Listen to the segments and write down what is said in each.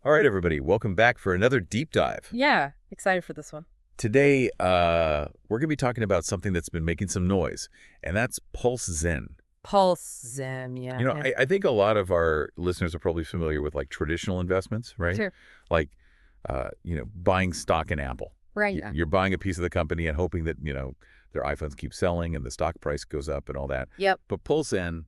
All right, everybody, welcome back for another deep dive. Yeah, excited for this one. Today, we're going to be talking about something that's been making some noise, and that's Pulse Zen. Pulse Zen, You know, yeah. I think a lot of our listeners are probably familiar with like traditional investments, right? Sure. Like, buying stock in Apple. Right. You're buying a piece of the company and hoping that, their iPhones keep selling and the stock price goes up and all that. Yep. But Pulse Zen,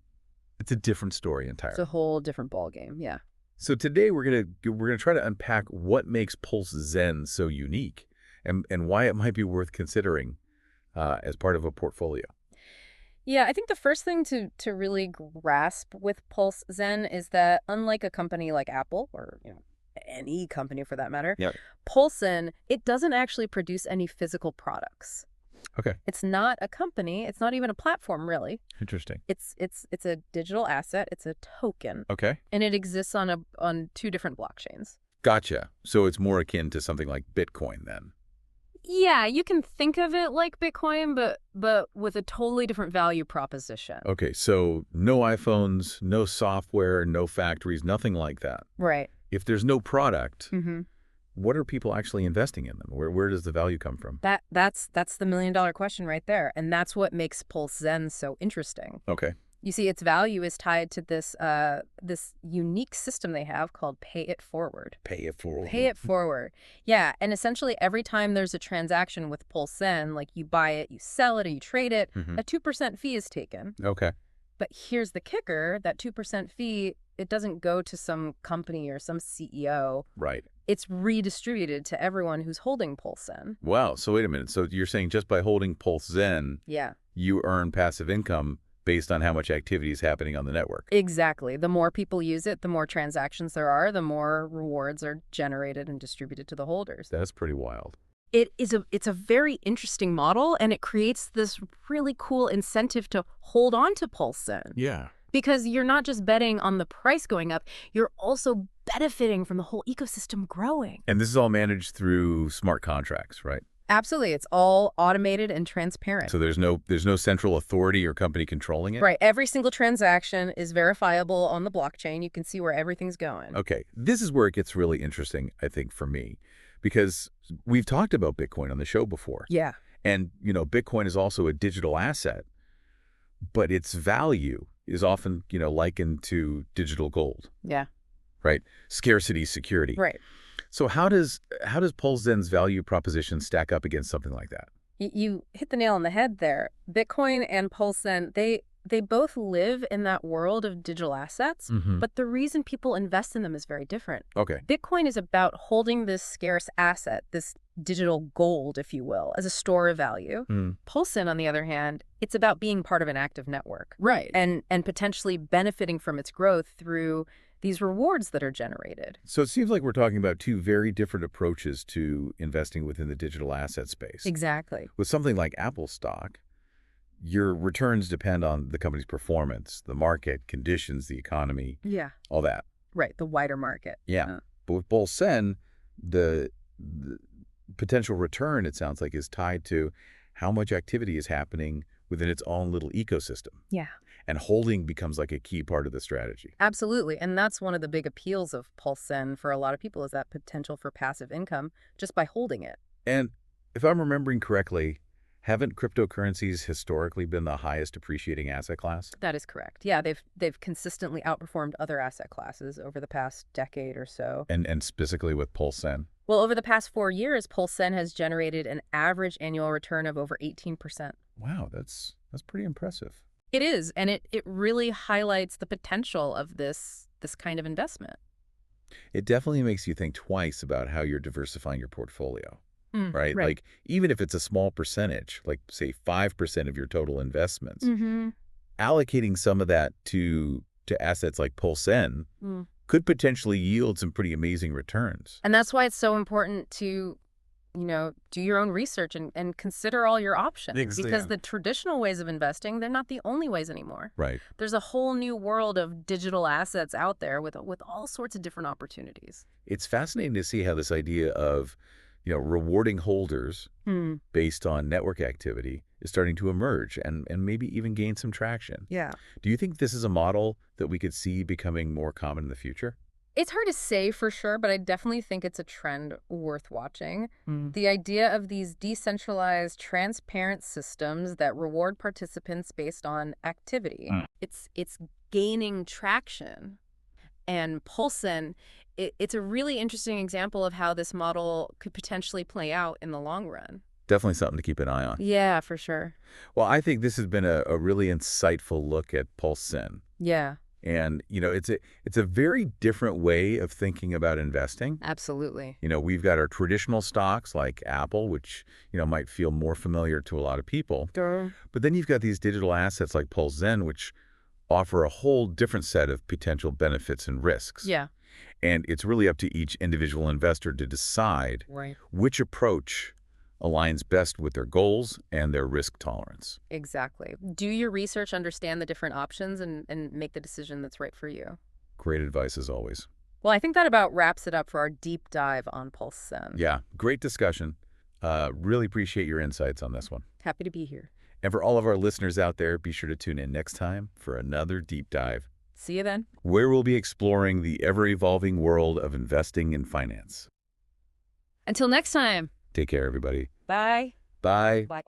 it's a different story It's a entirely. whole different ball game. Yeah. So today we're gonna try to unpack what makes Pulse Zen so unique, and why it might be worth considering as part of a portfolio. Yeah, I think the first thing to really grasp with Pulse Zen is that unlike a company like Apple or, any company for that matter, Yeah. Pulse Zen, it doesn't actually produce any physical products. Okay. It's not a company, it's not even a platform really. Interesting. It's a digital asset, it's a token, Okay. and it exists on two different blockchains. Gotcha. So it's more akin to something like Bitcoin then. Yeah, you can think of it like Bitcoin, but with a totally different value proposition. Okay. So no iPhones, no software, no factories, nothing like that. Right. If there's no product, Mm-hmm. what are people actually investing in them? Where does the value come from? That's the $1 million question right there, and that's what makes Pulse Zen so interesting. Okay. You see, its value is tied to this unique system they have called Pay It Forward. Pay it forward. Pay it forward. Yeah, and essentially every time there's a transaction with Pulse Zen, like you buy it, you sell it, or you trade it, Mhm. a 2% fee is taken. Okay. But here's the kicker, that 2% fee, it doesn't go to some company or some CEO. Right. It's redistributed to everyone who's holding Pulse Zen. Wow. So wait a minute. So you're saying just by holding Pulse Zen, Yeah, you earn passive income based on how much activity is happening on the network. exactly. The more people use it, the more transactions there are, the more rewards are generated and distributed to the holders. That's pretty wild. It's a very interesting model, and it creates this really cool incentive to hold on to Pulse Zen. Yeah. Because you're not just betting on the price going up, you're also benefiting from the whole ecosystem growing. And this is all managed through smart contracts, right? Absolutely. It's all automated and transparent. So there's no central authority or company controlling it? Right. Every single transaction is verifiable on the blockchain. You can see where everything's going. Okay. This is where it gets really interesting, I think, for me, because we've talked about Bitcoin on the show before. Yeah. And, Bitcoin is also a digital asset, but its value is often, likened to digital gold, Yeah. right? Scarcity, security. Right. So how does Pulse Zen's value proposition stack up against something like that? You hit the nail on the head there. Bitcoin and Pulse Zen, they both live in that world of digital assets, Mm-hmm. but the reason people invest in them is very different. Okay. Bitcoin is about holding this scarce asset, this digital gold, if you will, as a store of value. Mm. Pulse Zen, on the other hand, it's about being part of an active network. Right. And potentially benefiting from its growth through these rewards that are generated. So it seems like we're talking about two very different approaches to investing within the digital asset space. Exactly. With something like Apple stock, your returns depend on the company's performance, the market, conditions, the economy, Yeah. all that. Right. The wider market. Yeah. But with Pulse Zen, the potential return, it sounds like, is tied to how much activity is happening within its own little ecosystem. Yeah. And holding becomes like a key part of the strategy. Absolutely. And that's one of the big appeals of Pulse Zen for a lot of people, is that potential for passive income just by holding it. And if I'm remembering correctly, haven't cryptocurrencies historically been the highest appreciating asset class? That is correct. Yeah, they've consistently outperformed other asset classes over the past decade or so. And specifically with Pulse Zen? Well, over the past 4 years, Pulse Zen has generated an average annual return of over 18%. Wow, that's pretty impressive. It is, and it really highlights the potential of this kind of investment. It definitely makes you think twice about how you're diversifying your portfolio, right? Right. Like, even if it's a small percentage, like, say, 5% of your total investments, Mm-hmm. allocating some of that to assets like Pulse Zen could potentially yield some pretty amazing returns. And that's why it's so important to, do your own research and consider all your options. Exactly. Because the traditional ways of investing, they're not the only ways anymore. Right. There's a whole new world of digital assets out there with all sorts of different opportunities. It's fascinating to see how this idea of, rewarding holders based on network activity is starting to emerge and maybe even gain some traction. Yeah. Do you think this is a model that we could see becoming more common in the future? It's hard to say for sure, but I definitely think it's a trend worth watching. Mm. The idea of these decentralized, transparent systems that reward participants based on activity. Mm. It's gaining traction. And Pulse Zen, it's a really interesting example of how this model could potentially play out in the long run. Definitely something to keep an eye on. Yeah, for sure. Well, I think this has been a really insightful look at Pulse Zen. Yeah, And, it's a very different way of thinking about investing. absolutely. We've got our traditional stocks like Apple, which, might feel more familiar to a lot of people. Sure. But then you've got these digital assets like Pulse Zen, which offer a whole different set of potential benefits and risks. Yeah. And it's really up to each individual investor to decide Right. which approach aligns best with their goals and their risk tolerance. Exactly. Do your research, understand the different options, and make the decision that's right for you. Great advice as always. Well, I think that about wraps it up for our deep dive on Pulse Zen. Yeah, great discussion. Really appreciate your insights on this one. Happy to be here. And for all of our listeners out there, be sure to tune in next time for another deep dive, See you then. where we'll be exploring the ever-evolving world of investing in finance. Until next time. Take care, everybody. Bye. Bye. Bye.